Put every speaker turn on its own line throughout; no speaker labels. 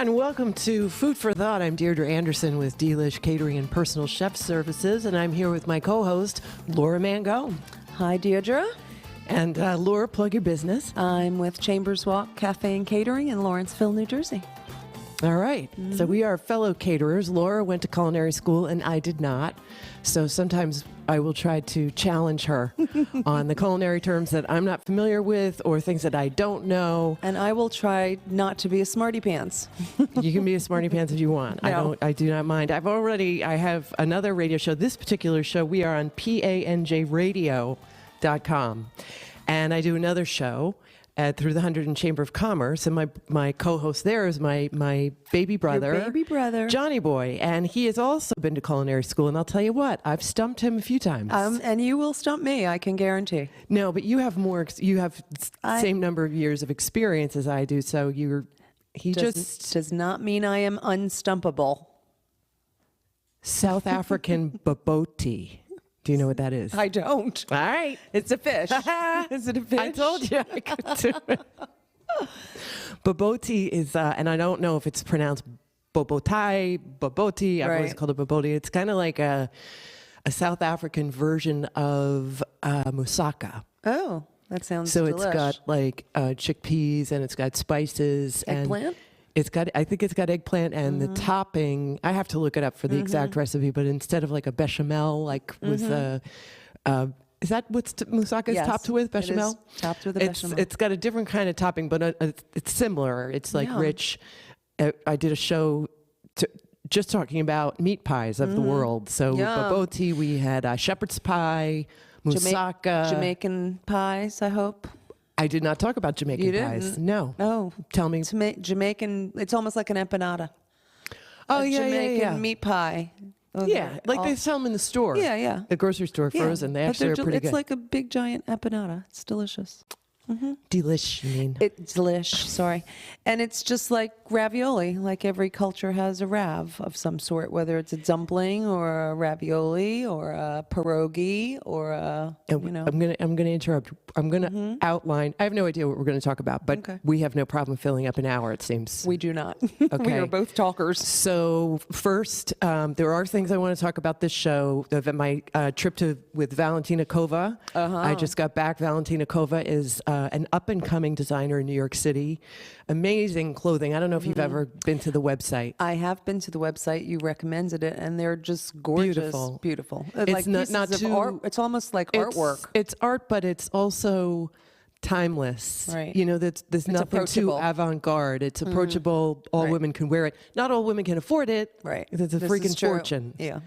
And welcome to Food for Thought. I'm Deirdre Anderson with Delish Catering and Personal Chef Services, and I'm here with my co-host, Laura Mango.
Hi, Deirdre.
And Laura, plug your business.
I'm with Chambers Walk Cafe and Catering in Lawrenceville, New Jersey.
All right. So we are fellow caterers. Laura went to culinary school, and I did not. So sometimes I will try to challenge her on the culinary terms that I'm not familiar with or things that I don't know.
And I will try not to be a smarty pants.
You can be a smarty pants if you want.
No.
I do not mind. I have another radio show. This particular show, we are on panjradio.com. And I do another show through the Hunterdon Chamber of Commerce, and my co-host there is my baby brother,
Your baby brother,
Johnny Boy, and he has also been to culinary school. And I'll tell you what, I've stumped him a few times.
And you will stump me, I can guarantee.
No, but you have more. You have same number of years of experience as I do. So
Does not mean I am unstumpable.
South African baboti. Do you know what that is?
I don't.
All right.
It's a fish. Is it a fish?
I told you I could do it. Baboti is, and I don't know if it's pronounced bobotai, baboti. I've always called it baboti. It's kind of like a South African version of moussaka.
Oh, that sounds
So
delish.
it's got like chickpeas and it's got spices.
Eggplant?
And I think it's got eggplant and the topping. I have to look it up for the exact recipe, but instead of like a bechamel, like with is that what moussaka is topped with? Bechamel?
It is topped with a bechamel.
It's got a different kind of topping, but it's similar. It's like rich. I did a show just talking about meat pies of the world. So baboti, we had shepherd's pie, moussaka.
Jamaican pies, I hope.
I did not talk about Jamaican pies. No.
Oh.
Tell me.
Jamaican, it's almost like an empanada.
Oh,
Jamaican meat pie.
Yeah, like they sell them in the store.
Yeah, yeah.
The grocery store, frozen. They actually are pretty good.
It's like a big giant empanada. It's delicious.
Delish, you mean?
It's delish, sorry. And it's just like ravioli. Like every culture has a rav of some sort, whether it's a dumpling or a ravioli or a pierogi or a,
I'm gonna interrupt. I'm gonna outline. I have no idea what we're gonna talk about, but we have no problem filling up an hour, it seems.
We do not.
Okay.
We are both talkers.
So first, there are things I want to talk about this show. My trip with Valentina Kova. I just got back. Valentina Kova is an up-and-coming designer in New York City. Amazing clothing. I don't know if you've ever been to the website.
I have been to the website. You recommended it, and they're just gorgeous. Beautiful.
It's
like
not too
art. It's almost like artwork.
It's art, but it's also timeless.
Right.
You know, there's nothing too avant-garde. It's approachable. All women can wear it. Not all women can afford it.
Right.
It's a freaking fortune.
Yeah.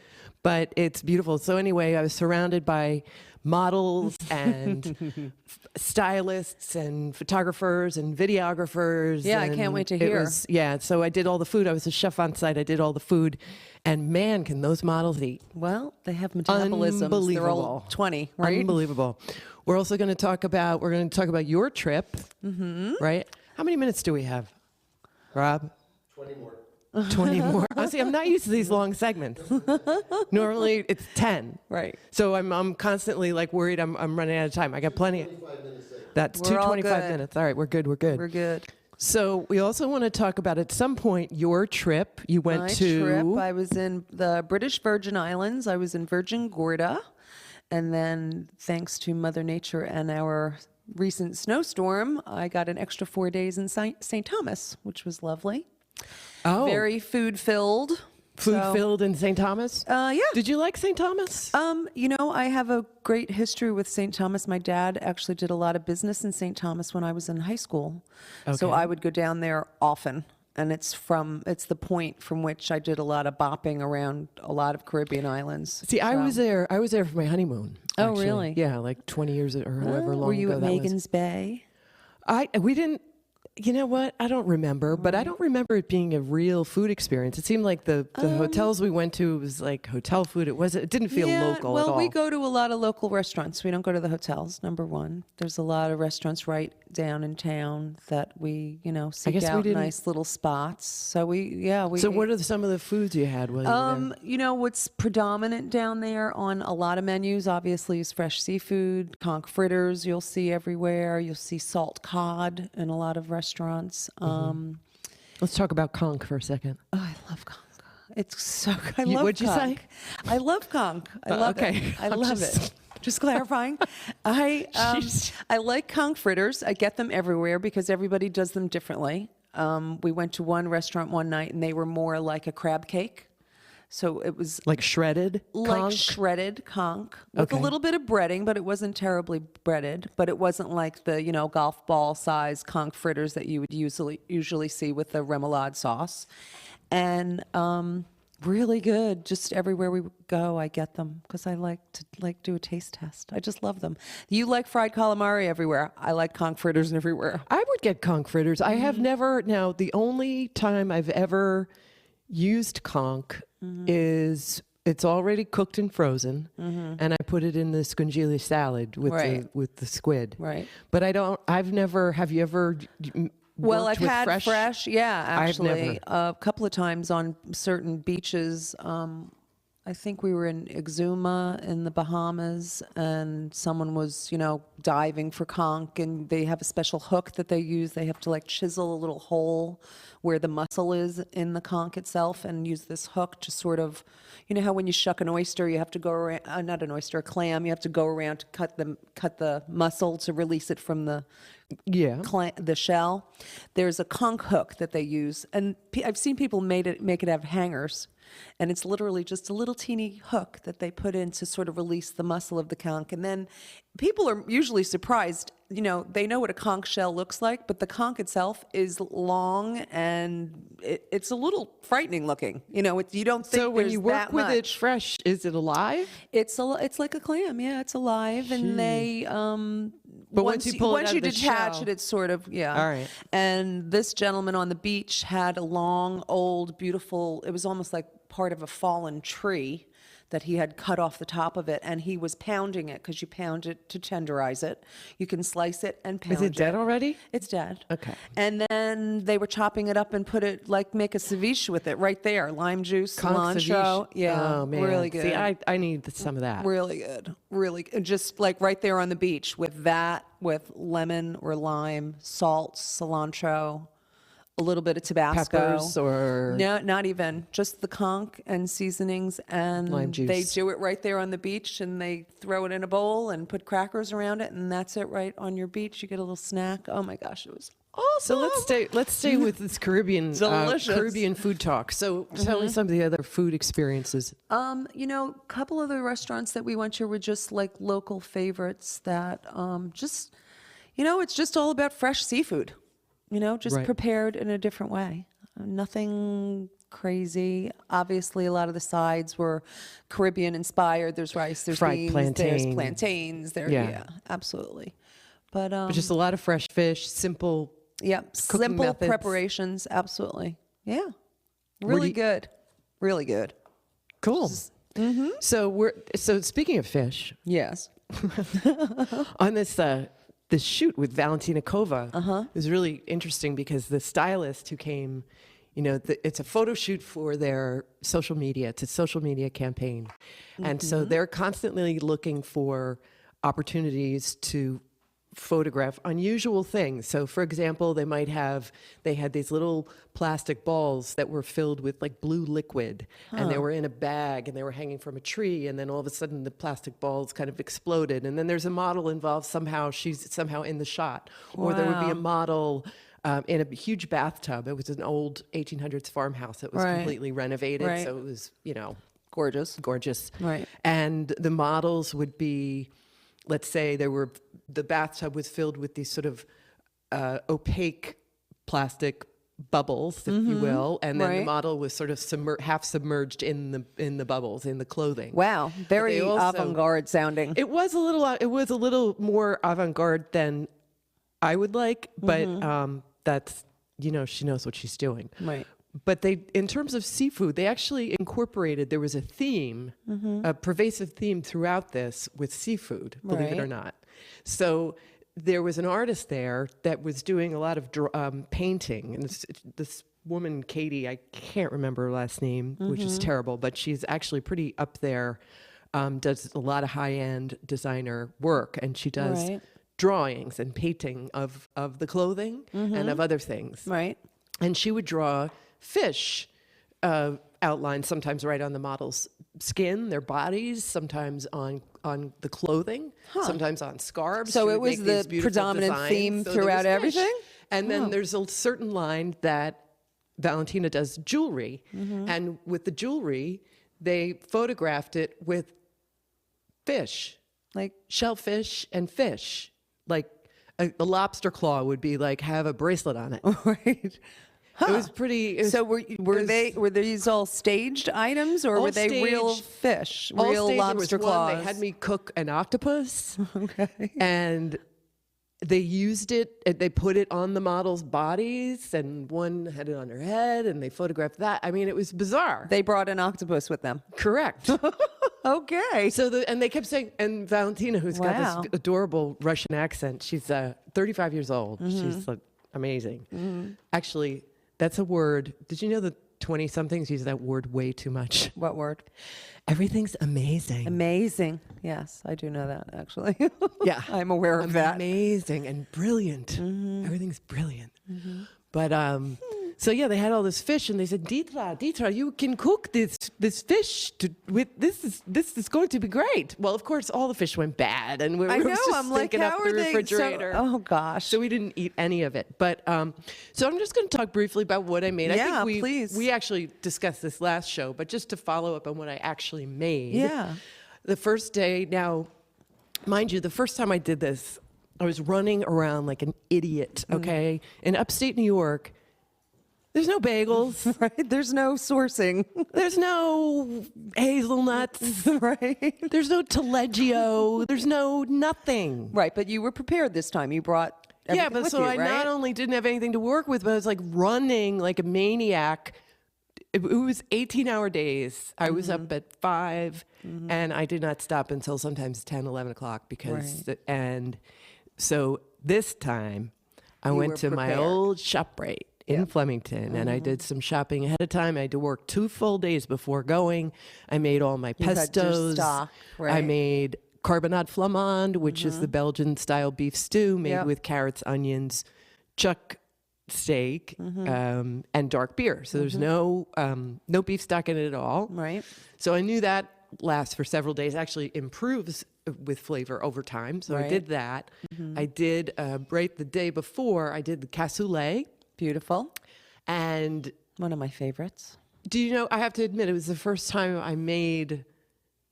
But it's beautiful. So anyway, I was surrounded by models and stylists and photographers and videographers.
Yeah, I can't wait to hear.
So I did all the food. I was a chef on site. I did all the food. And man, can those models eat.
Well, they have metabolisms. They're all 20, right?
Unbelievable. We're also going to talk about your trip, right? How many minutes do we have, Rob?
20 more.
20 more. See, I'm not used to these long segments. Normally it's 10.
Right.
So I'm constantly like worried I'm running out of time. I got plenty.
25 minutes in.
That's
We're all
25
good.
minutes. All right, we're good. We're good.
We're good.
So we also want to talk about at some point your trip. You went
My
to
trip, I was in the British Virgin Islands. I was in Virgin Gorda. And then thanks to Mother Nature and our recent snowstorm, I got an extra 4 days in St. Thomas, which was lovely.
Oh,
Very food-filled.
food-filled in St. Thomas?
Yeah.
Did you like St. Thomas?
I have a great history with St. Thomas. My dad actually did a lot of business in St. Thomas when I was in high school. So
Okay.
I would go down there often. And it's the point from which I did a lot of bopping around a lot of Caribbean islands.
See, I was there for my honeymoon.
Oh,
actually.
really?
Yeah, like 20 years or however long
Were you
ago
at
that was.
Megan's Bay?
We didn't. You know what? I don't remember, but I don't remember it being a real food experience. It seemed like the hotels we went to was like hotel food. It didn't feel local at all.
Well, we go to a lot of local restaurants. We don't go to the hotels, number one. There's a lot of restaurants right down in town that we, seek
guess we
out
didn't-
nice little spots. So we.
So what are some of the foods you had while you were there?
What's predominant down there on a lot of menus, obviously, is fresh seafood, conch fritters you'll see everywhere. You'll see salt cod in a lot of restaurants.
Let's talk about conch for a second.
Oh, I love conch. It's so I love
What'd you say?
I love conch. I love
okay.
it. I
I'm
love it. Just clarifying. I like conch fritters. I get them everywhere because everybody does them differently. We went to one restaurant one night and they were more like a crab cake. So it was
Like shredded
like
conch?
shredded conch with a
Okay.
little bit of breading, but it wasn't terribly breaded. But it wasn't like the golf ball size conch fritters that you would usually see with the remoulade sauce, and really good. Just everywhere we go, I get them because I like to do a taste test. I just love them. You like fried calamari everywhere. I like conch fritters everywhere.
I would get conch fritters. I have never, now the only time I've ever used conch is it's already cooked and frozen, and I put it in the scungili salad with
Right.
the squid.
Right.
But I've never, have you ever
Well,
worked
I've
with
had fresh, yeah,
I've
actually,
never.
a couple of times on certain beaches. I think we were in Exuma in the Bahamas, and someone was, diving for conch, and they have a special hook that they use. They have to like chisel a little hole where the muscle is in the conch itself, and use this hook to sort of, how when you shuck an oyster, you have to go around, not an oyster, a clam, you have to go around to cut the muscle to release it from the
Yeah.
the shell. There's a conch hook that they use, and I've seen people make it have hangers, and it's literally just a little teeny hook that they put in to sort of release the muscle of the conch. And then people are usually surprised. They know what a conch shell looks like, but the conch itself is long and it's a little frightening looking. You don't think
So when
there's
you work
that
with it
much.
fresh, is it alive?
It's like a clam, yeah. It's alive, and they.
But once you pull it
once
out
you
of the
detach
shell-
it, it's sort of
All right.
And this gentleman on the beach had a long, old, beautiful. It was almost like part of a fallen tree that he had cut off the top of it, and he was pounding it because you pound it to tenderize it. You can slice it and pound
Is it dead already?
It's dead.
Okay.
And then they were chopping it up and put it make a ceviche with it right there. Lime juice,
Conch
cilantro.
ceviche?
Yeah,
Oh, man.
really good.
See, I need some of that.
Really good. Really good. Just like right there on the beach with lemon or lime, salt, cilantro, a little bit of Tabasco.
Peppers or
No, not even. Just the conch and seasonings, and
Lime juice.
they do it right there on the beach, and they throw it in a bowl and put crackers around it, and that's it right on your beach. You get a little snack. Oh my gosh, it was
So
awesome.
let's stay with this Caribbean
Delicious.
Caribbean food talk. So tell me some of the other food experiences.
A couple of the restaurants that we went to were just like local favorites that it's just all about fresh seafood, just
Right.
prepared in a different way. Nothing crazy. Obviously, a lot of the sides were Caribbean inspired. There's rice, there's
Fried
beans, there's
plantain.
plantains.
Yeah.
Absolutely. But
But just a lot of fresh fish, simple.
yeah,
cooking
simple
methods.
preparations. Absolutely. Yeah.
Were
Really
you-
good. Really good.
Cool. So speaking of fish,
Yes.
on this shoot with Valentina Kova, it was really interesting because the stylist who came, it's a photo shoot for their social media. It's a social media campaign, and so they're constantly looking for opportunities to photograph unusual things. So for example, they had these little plastic balls that were filled with like blue liquid, and they were in a bag and they were hanging from a tree, and then all of a sudden the plastic balls kind of exploded, and then there's a model involved somehow. She's somehow in the shot. Or there would be a model in a huge bathtub. It was an old 1800s farmhouse that was
Right.
completely renovated,
Right.
so it was,
Gorgeous.
gorgeous.
Right.
And the models would be, let's say the bathtub was filled with these sort of opaque plastic bubbles, if you will, and then the
Right.
model was sort of half submerged in the bubbles, in the clothing.
Wow, very
they also-
avant-garde sounding.
It was a little more avant-garde than I would like, but that's, she knows what she's doing.
Right.
But in terms of seafood, they actually incorporated, there was a theme, a pervasive theme throughout this with seafood, believe it or
Right.
not. So there was an artist there that was doing a lot of painting. And this woman, Katie, I can't remember her last name, which is terrible, but she's actually pretty up there, does a lot of high-end designer work. And she does
Right.
drawings and painting of the clothing and of other things.
Right.
and she would draw fish outlines, sometimes right on the model's skin, their bodies, sometimes on the clothing, sometimes on scarves.
So
She
it
would
was
make these
the
beautiful
predominant
designs.
theme
So there
throughout
was fish.
everything?
And then there's a certain line that Valentina does jewelry, and with the jewelry, they photographed it with fish,
Like,
shellfish and fish. Like a lobster claw would be like have a bracelet on it.
right.
It was pretty. It was,
So were these all staged items, or
All
were they real
staged.
fish,
all
real
staged. There
lobster
was one,
claws?
they had me cook an octopus,
Okay.
and they used it. They put it on the models' bodies, and one had it on her head, and they photographed that. I mean, it was bizarre.
They brought an octopus with them.
Correct.
Okay.
So and they kept saying, and Valentina, who's got
Wow.
this adorable Russian accent, she's 35 years old. She's like amazing. Actually, that's a word. Did you know that 20-somethings use that word way too much?
What word?
Everything's amazing.
Amazing. Yes, I do know that actually.
Yeah.
I'm aware of that.
Amazing and brilliant. Everything's brilliant. But so yeah, they had all this fish, and they said, Dietra, you can cook this fish with this is going to be great. Well, of course, all the fish went bad, and we
I
were
know.
just
I'm like,
stinking
how
up
are
the
they?
refrigerator.
Oh gosh.
So we didn't eat any of it. But so I'm just going to talk briefly about what I made. I
Yeah,
think
please.
we actually discussed this last show, but just to follow up on what I actually made.
Yeah.
The first day, now, mind you, the first time I did this, I was running around like an idiot, okay? In upstate New York, there's no bagels.
Right. There's no sourcing.
There's no hazelnuts.
Right.
There's no taleggio. There's no nothing.
Right. But you were prepared this time. You brought everything
Yeah, but
with
so
you,
I
right?
not only didn't have anything to work with, but I was like running like a maniac. It was 18-hour days. I was up at 5, and I did not stop until sometimes 10, 11 o'clock because, and so this time I
You
went
were
to my
prepared.
old ShopRite in Flemington, and I did some shopping ahead of time. I had to work 2 full days before going. I made all my
You had your
pestos.
stock,
I
right.
made carbonade flamande, which is the Belgian-style beef stew made
Yep.
with carrots, onions, chuck steak, and dark beer. So there's no beef stock in it at all.
Right.
So I knew that lasts for several days. Actually improves with flavor over time. So I
Right.
did that. I did right the day before. I did the cassoulet.
Beautiful.
And
One of my favorites.
do you know? I have to admit, it was the first time I made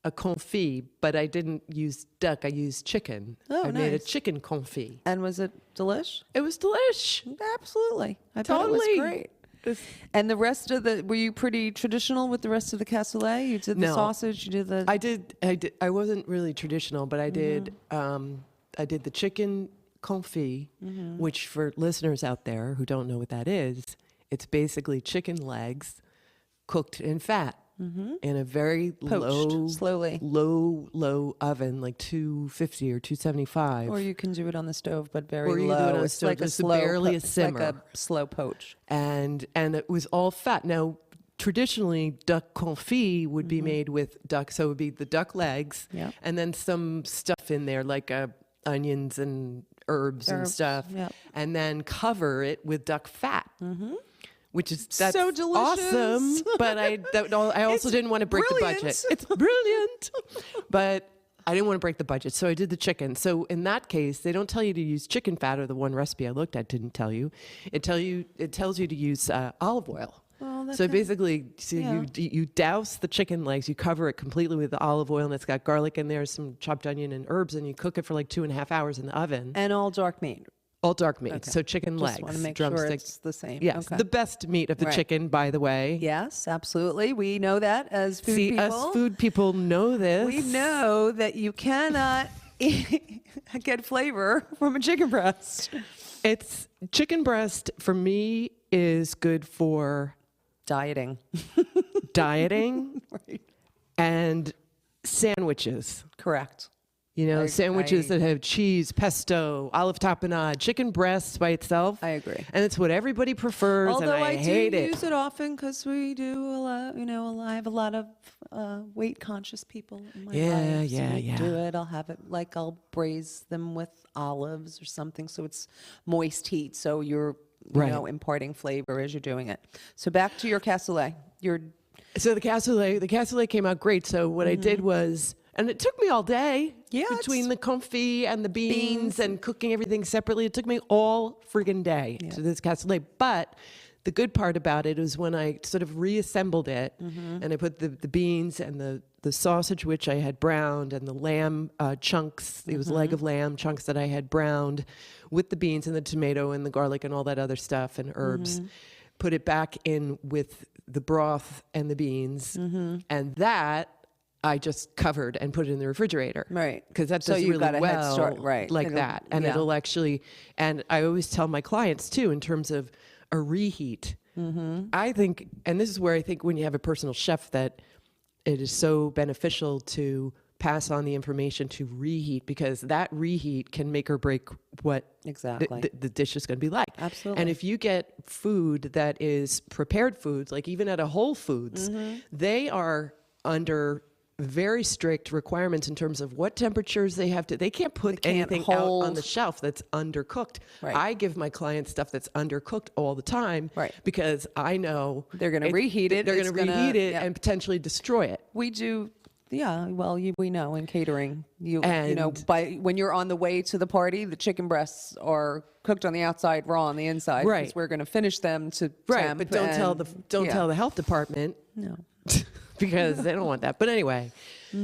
a confit, but I didn't use duck. I used chicken.
Oh,
I made a
nice.
chicken confit.
And was it delish?
It was delish.
Absolutely. I
Totally.
thought it was great. And the rest of were you pretty traditional with the rest of the cassoulet? You did the
No.
sausage, you did the...
I did. I wasn't really traditional, but I did. I did the chicken confit, which for listeners out there who don't know what that is, it's basically chicken legs cooked in fat in a very
Poached, slowly.
low oven, like 250 or 275.
Or you can do it on the stove, but very
Or you
low.
can do it on the
It's
stove,
like a
just
slow
barely a
it's like a
simmer.
slow poach.
and it was all fat. Now, traditionally, duck confit would be made with duck, so it would be the duck legs,
Yeah.
and then some stuff in there like onions and herbs and
Herbs,
stuff,
yeah.
and then cover it with duck fat. Which is that's
So delicious.
awesome, but I also didn't want to break the budget.
brilliant.
It's brilliant, but I didn't want to break the budget, so I did the chicken. So in that case, they don't tell you to use chicken fat, or the one recipe I looked at didn't tell you. It tells you to use olive oil.
Oh, that's
So
it.
basically,
Yeah.
you douse the chicken legs, you cover it completely with the olive oil, and it's got garlic in there, some chopped onion and herbs, and you cook it for like 2.5 hours in the oven.
And all dark meat.
All dark meat,
Okay.
so chicken
Just
legs,
want to make sure
drumsticks.
it's the same.
Yes,
Okay.
the best meat of the
Right.
chicken, by the way.
Yes, absolutely. We know that as food
See,
people.
us food people know this.
We know that you cannot get flavor from a chicken breast.
It's chicken breast for me is good for
Dieting.
dieting
Right.
and sandwiches.
Correct.
You know,
I-
sandwiches that have cheese, pesto, olive tapenade, chicken breast by itself.
I agree.
And it's what everybody prefers,
Although
and I hate
do
it.
use it often because we do a lot, I have a lot of weight conscious people in my
Yeah,
life. So
yeah,
we
yeah.
do it. I'll have it I'll braise them with olives or something so it's moist heat. So you're
Right.
imparting flavor as you're doing it. So back to your cassoulet.
So the cassoulet came out great. So what I did was, and it took me all day.
Yeah,
Between the confit and the beans and cooking everything separately, it took me all friggin' day to this cassoulet. But the good part about it was when I sort of reassembled it, and I put the beans and the sausage, which I had browned, and the lamb chunks. It was leg of lamb chunks that I had browned with the beans and the tomato and the garlic and all that other stuff and herbs. Put it back in with the broth and the beans, and that I just covered and put it in the refrigerator.
Right.
Because that
So
does
you
really
got a head
well
start, right.
like
It'll-
that. And
yeah.
it'll actually, and I always tell my clients too, in terms of a reheat, I think, and this is where I think when you have a personal chef that it is so beneficial to pass on the information to reheat, because that reheat can make or break what
Exactly.
the dish is going to be like.
Absolutely.
And if you get food that is prepared foods, like even at a Whole Foods, they are under very strict requirements in terms of what temperatures they have to. They can't put
can't
anything out on
hold.
the shelf that's undercooked.
Right.
I give my clients stuff that's undercooked all the time,
Right.
because I know
They're gonna reheat it.
They're
It's
going to
gonna-
reheat it
yeah.
and potentially destroy it.
We do, yeah. Well, we know in catering, you know,
And-
when you're on the way to the party, the chicken breasts are cooked on the outside, raw on the inside.
Right.
Because we're going to finish them to
Right,
temp
but don't tell
and-
don't
yeah.
tell the health department
No.
because they don't want that. But anyway,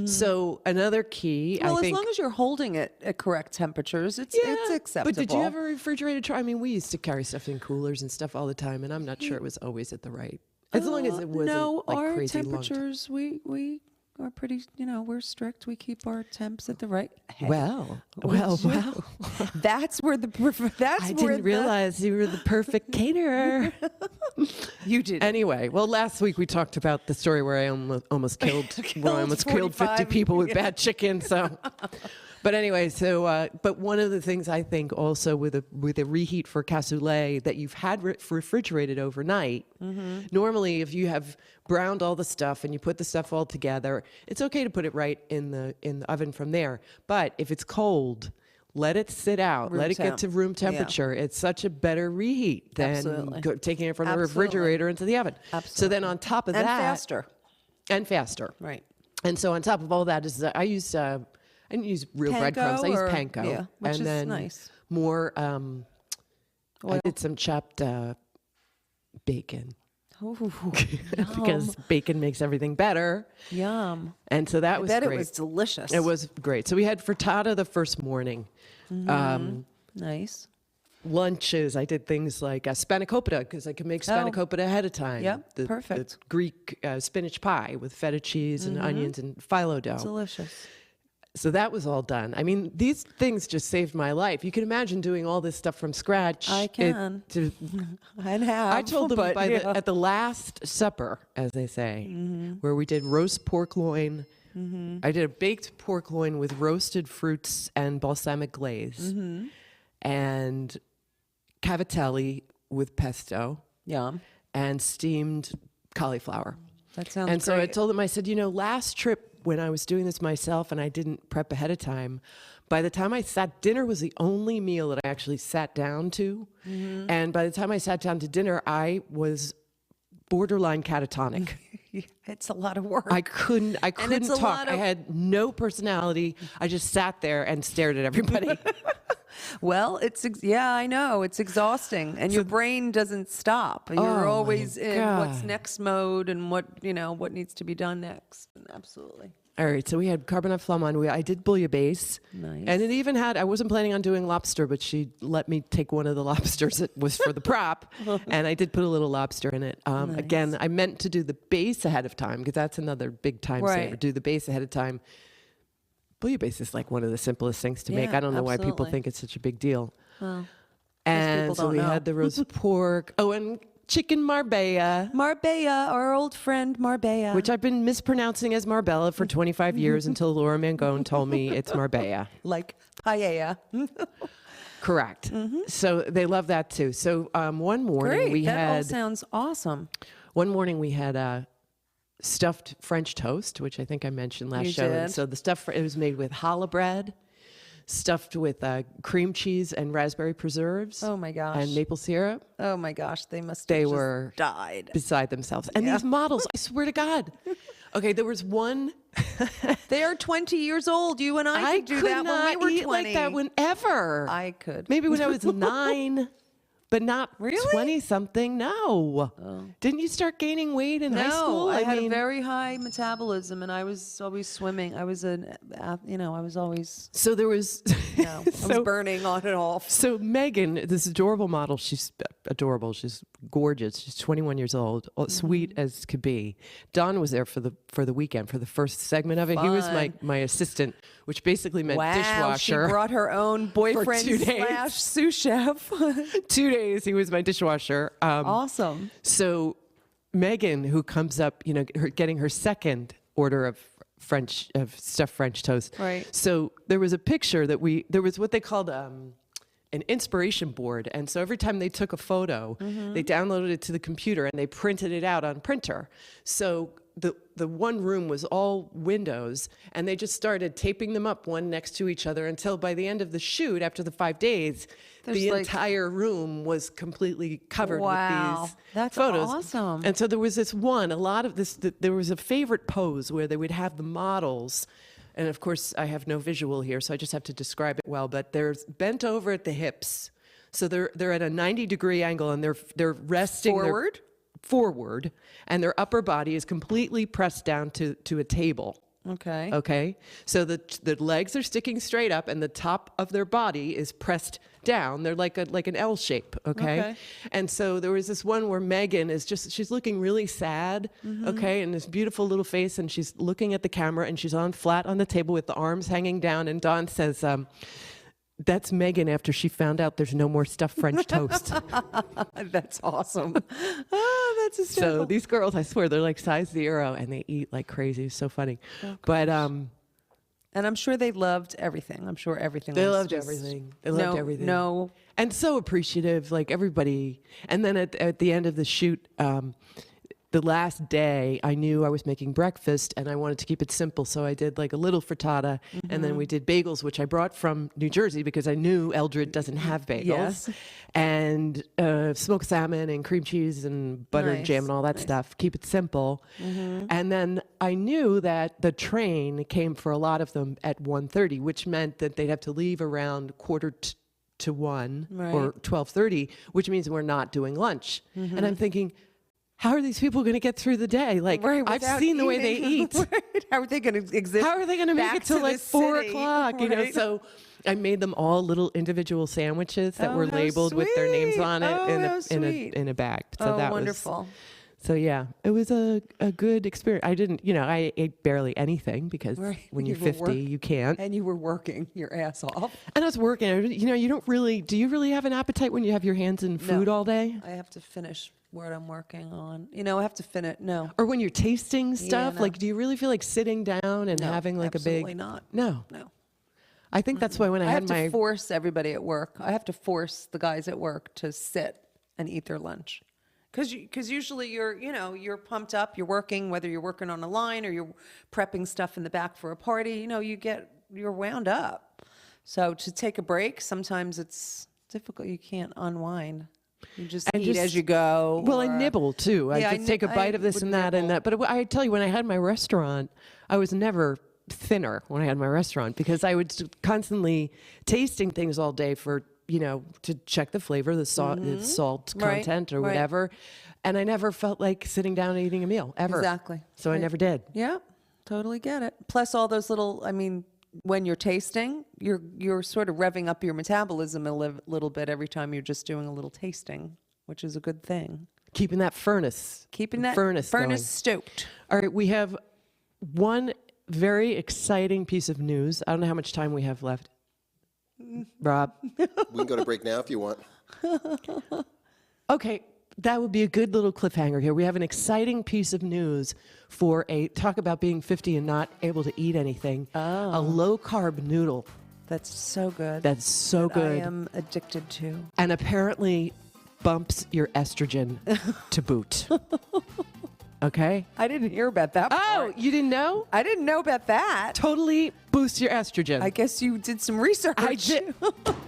so another key,
Well,
I
as
think.
long as you're holding it at correct temperatures, it's acceptable.
But did you have a refrigerator try? I mean, we used to carry stuff in coolers and stuff all the time, and I'm not sure it was always at the right. As long as it wasn't
no,
like
our
crazy long.
temperatures, we are pretty, we're strict. We keep our temps at the right. Hey,
Well.
that's where that's
I
where
didn't realize you were the perfect caterer.
you did.
Anyway, well, last week we talked about the story where I almost killed, where I almost killed 50
45,
people with bad chicken. So, but anyway, so but one of the things I think also with a reheat for cassoulet that you've had refrigerated overnight. Normally, if you have browned all the stuff and you put the stuff all together, it's okay to put it right in the oven from there. But if it's cold, let it sit out. Let it get
temp.
to room
Yeah.
temperature. It's such a better reheat than
Absolutely.
taking it from the
Absolutely.
refrigerator into the oven. So then on top of
and
that,
faster.
and faster.
Right.
And so on top of all that is I use I didn't use real breadcrumbs. I
Panko
used
or-
panko,
yeah, which
and
is
then
nice.
more.
Oil.
I did some chopped bacon
Ooh,
because bacon makes everything better.
yum.
And so that
I
was
bet
great.
it was delicious.
It was great. So we had frittata the first morning.
nice.
Lunches, I did things like spanakopita because I could make spanakopita ahead of time.
Yep,
the
perfect.
Greek spinach pie with feta cheese and onions and phyllo dough.
Delicious.
So that was all done. I mean, these things just saved my life. You can imagine doing all this stuff from scratch.
I can. And have.
I told them
but, yeah.
at the Last Supper, as they say, where we did roast pork loin. I did a baked pork loin with roasted fruits and balsamic glaze, and cavatelli with pesto,
Yum.
and steamed cauliflower.
That sounds
And so I
great.
told them, I said, last trip when I was doing this myself and I didn't prep ahead of time, by the time I sat, dinner was the only meal that I actually sat down to. And by the time I sat down to dinner, I was borderline catatonic.
It's a lot of work.
I couldn't
it's a
talk.
lot
I
of-
had no personality. I just sat there and stared at everybody.
Well, yeah, I know. It's exhausting. And your brain doesn't stop. You're
Oh, my
always in what's
God.
next mode and what needs to be done next. Absolutely.
All right, so we had carbonate flamand. I did bouillabaisse.
Nice.
And it even had, I wasn't planning on doing lobster, but she let me take one of the lobsters that was for the prop. And I did put a little lobster in it. Again, I meant to do the base ahead of time because that's another big time saver.
Right.
Do the base ahead of time. Bouillabaisse is like one of the simplest things to make.
Yeah,
I don't know why people
absolutely.
think it's such a big deal.
Well,
And
people
so
don't
we
know.
had the roast pork. Oh, and chicken marbella.
Marbella, our old friend Marbella.
Which I've been mispronouncing as Marbella for 25 years until Laura Mangone told me it's Marbella.
like paella.
Correct. So they love that too. So one morning
Great.
we
that all
had
sounds awesome.
Stuffed French toast, which I think I mentioned last
You
show. And
did.
so the stuff it was mage with challah bread, stuffed with cream cheese and raspberry preserves.
Oh my gosh.
And maple syrup.
Oh my gosh, they must have
They
just
were
died.
beside themselves. And these models, I swear to God. Okay, there was one.
They are 20 years old. You and I could do that
not
when we were
eat
20.
like that whenever.
I could.
Maybe when I was 9, but not
Really?
20-something. No. Didn't you start gaining weight in high school?
No, I had a very high metabolism, and I was always swimming. I was I was always,
So there was.
I was
so,
burning on and off.
so Megan, this adorable model, she's adorable. She's gorgeous. She's 21 years old, sweet as could be. Don was there for the weekend for the first segment of it. He was my assistant, which basically meant
Wow,
dishwasher.
she brought her own boyfriend
2 days.
/ sous chef.
2 days he was my dishwasher.
Awesome.
So Megan, who comes up, getting her second order of stuffed French toast.
Right.
So there was a picture there was what they called an inspiration board. And so every time they took a photo, they downloaded it to the computer and they printed it out on printer. So the one room was all windows, and they just started taping them up one next to each other until by the end of the shoot, after the 5 days, the entire room was completely covered with these
That's
photos.
awesome.
And so there was there was a favorite pose where they would have the models. And of course, I have no visual here, so I just have to describe it well. But they're bent over at the hips, so they're at a 90-degree angle, and they're resting forward, and their upper body is completely pressed down to a table.
Okay.
Okay, so the legs are sticking straight up, and the top of their body is pressed down. They're like an L shape. Okay, and so there was this one where Megan is she's looking really sad. Okay, and this beautiful little face, and she's looking at the camera, and she's flat on the table with the arms hanging down. And Don says, "That's Megan after she found out there's no more stuffed French toast."
That's awesome. Oh, that's hysterical.
So these girls, I swear, they're like size 0, and they eat like crazy. It's so funny. But
and I'm sure they loved everything. I'm sure everything.
they
was
loved
just-
everything. They loved everything.
No.
And so appreciative, like everybody. And then at the end of the shoot, the last day, I knew I was making breakfast and I wanted to keep it simple. So I did like a little frittata, and then we did bagels, which I brought from New Jersey because I knew Eldred doesn't have bagels.
Yes.
And smoked salmon and cream cheese and butter and jam and all that stuff. Keep it simple. And then I knew that the train came for a lot of them at 1:30, which meant that they'd have to leave around quarter to 1 or 12:30, which means we're not doing lunch. And I'm thinking, how are these people going to get through the day? Like, I've seen the way they eat.
Right. How are they going to exist?
How are they going to make it till like 4 o'clock?
Right.
So I made them all little individual sandwiches that were labeled with their names on it in a bag. So that
wonderful.
So yeah, it was a good experience. I didn't, I ate barely anything because when you're 50, you can't.
And you were working your ass off.
And I was working. You don't really. Do you really have an appetite when you have your hands in food all day?
I have to finish what I'm working on. I have to finish. No.
Or when you're tasting stuff,
no.
like, do you really feel like sitting down and having like a big?
Absolutely not.
No.
No.
I think that's why when I
I
had
have
my
to force everybody at work. I have to force the guys at work to sit and eat their lunch. Because usually you're pumped up, you're working, whether you're working on a line or you're prepping stuff in the back for a party, you're wound up. So to take a break, sometimes it's difficult. You can't unwind. You just eat as you go.
Well, I nibble too. I
Yeah,
just take a bite of this
would
and that and that. But I tell you, when I had my restaurant, I was never thinner when I had my restaurant because I was constantly tasting things all day for, to check the flavor, the salt content or whatever. And I never felt like sitting down and eating a meal ever.
Exactly.
So I never did.
Yeah, totally get it. Plus all those little, when you're tasting, you're sort of revving up your metabolism a little bit every time you're just doing a little tasting, which is a good thing.
Keeping that furnace
Furnace
going.
stoked.
All right, we have one very exciting piece of news. I don't know how much time we have left. Rob?
We can go to break now if you want.
Okay, that would be a good little cliffhanger here. We have an exciting piece of news for talk about being 50 and not able to eat anything. A low-carb noodle.
That's so good.
That's so
that
good.
I am addicted to.
And apparently bumps your estrogen to boot. Okay.
I didn't hear about that
Oh,
part.
you didn't know?
I didn't know about that.
Totally boosts your estrogen.
I guess you did some research.
I did.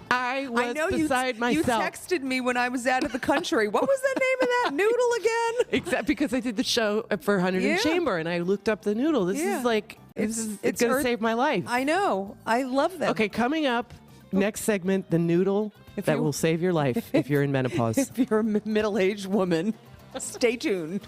I was
I know
beside
you
myself.
texted me when I was out of the country. What was the name of that noodle again?
Except because I did the show for 100
Yeah.
in Chamber, and I looked up the noodle. This
Yeah.
is like, it's
It's
going to
earth-
save my life.
I know. I love them.
Okay, coming up, next segment, the noodle
If
that
you-
will save your life if you're in menopause.
If you're a middle-aged woman, stay tuned.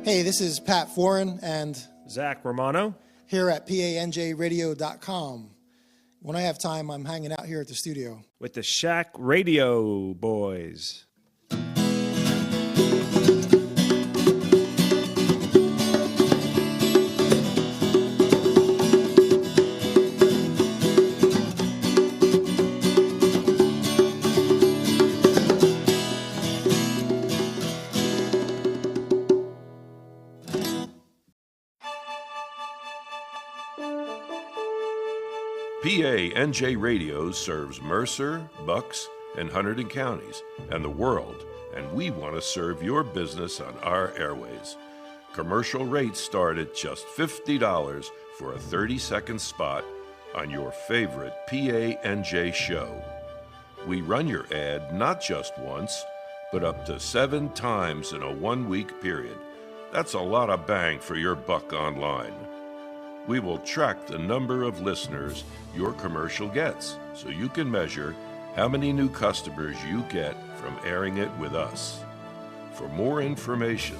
Hey, this is Pat Foran, and
Zach Romano.
here at PANJRadio.com. When I have time, I'm hanging out here at the studio.
With the Shack Radio Boys.
PANJ Radio serves Mercer, Bucks, and Hunterdon counties and the world, and we want to serve your business on our airways. Commercial rates start at just $50 for a 30-second spot on your favorite PANJ show. We run your ad not just once, but up to 7 times in a 1-week period. That's a lot of bang for your buck online. We will track the number of listeners your commercial gets so you can measure how many new customers you get from airing it with us. For more information,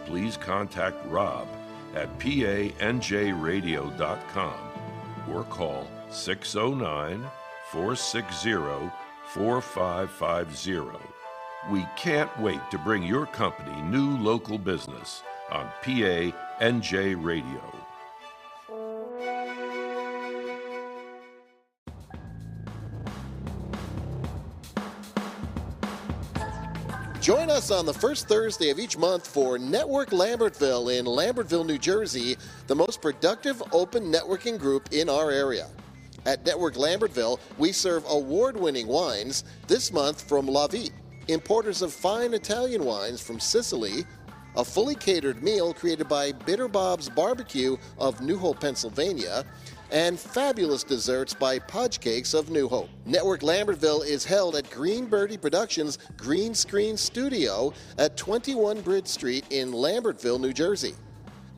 please contact Rob at panjradio.com or call 609-460-4550. We can't wait to bring your company new local business on PANJ Radio.
Join us on the first Thursday of each month for Network Lambertville in Lambertville, New Jersey, the most productive open networking group in our area. At Network Lambertville, we serve award-winning wines, this month from La Vie, importers of fine Italian wines from Sicily, a fully catered meal created by Bitter Bob's Barbecue of New Hope, Pennsylvania, and fabulous desserts by Podge Cakes of New Hope. Network Lambertville is held at Green Birdie Productions Green Screen Studio at 21 Bridge Street in Lambertville, New Jersey.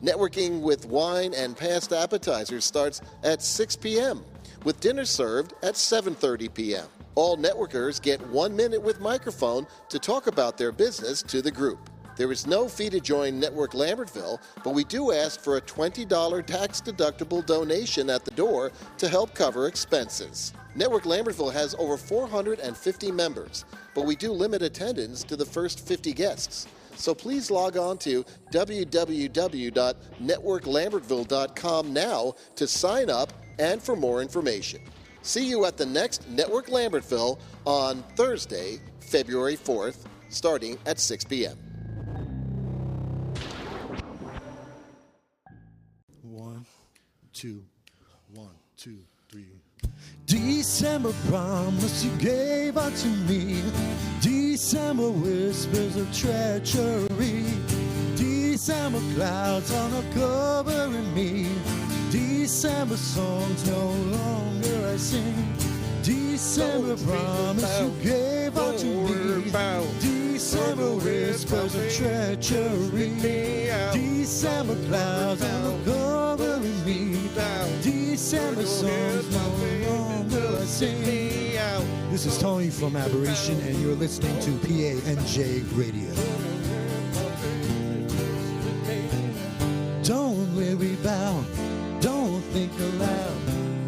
Networking with wine and past appetizers starts at 6 p.m., with dinner served at 7:30 p.m. All networkers get 1 minute with microphone to talk about their business to the group. There is no fee to join Network Lambertville, but we do ask for a $20 tax-deductible donation at the door to help cover expenses. Network Lambertville has over 450 members, but we do limit attendance to the first 50 guests. So please log on to www.networklambertville.com now to sign up and for more information. See you at the next Network Lambertville on Thursday, February 4th, starting at 6 p.m.
1, 2, 1, 2, 3. December promise you gave unto me. December whispers of treachery. December clouds on a covering me. December songs no longer I sing. December promise you gave unto me. December whispers of treachery. December clouds on a covering me. December songs no longer I sing. This is Tony from Aberration, and you're listening to PANJ Radio. Don't worry about, don't think aloud.